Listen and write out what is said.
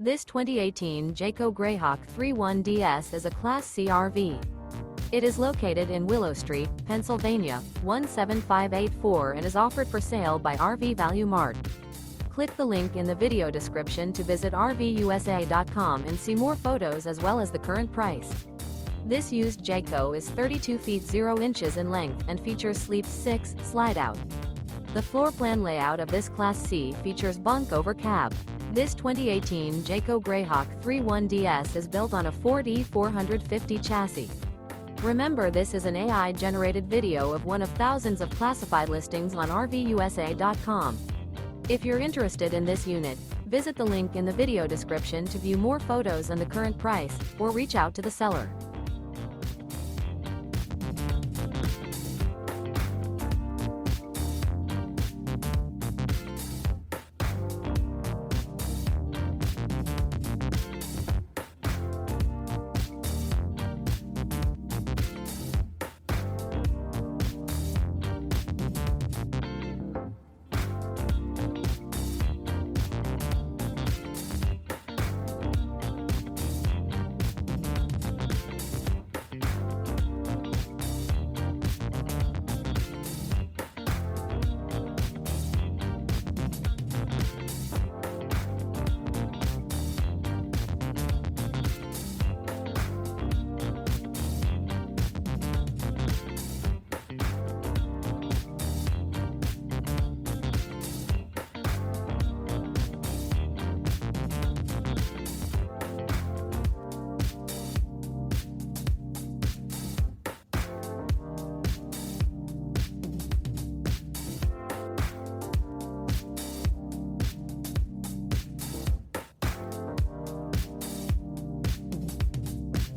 This 2018 Jayco Greyhawk 31DS is a Class C RV. It is located in Willow Street, Pennsylvania, 17584 and is offered for sale by RV Value Mart. Click the link in the video description to visit RVUSA.com and see more photos as well as the current price. This used Jayco is 32 feet 0 inches in length and features Sleep 6 Slideout. The floor plan layout of this Class C features Bunk Over Cab. This 2018 Jayco Greyhawk 31DS is built on a Ford E450 chassis. Remember, this is an AI-generated video of one of thousands of classified listings on RVUSA.com. If you're interested in this unit, visit the link in the video description to view more photos and the current price, or reach out to the seller.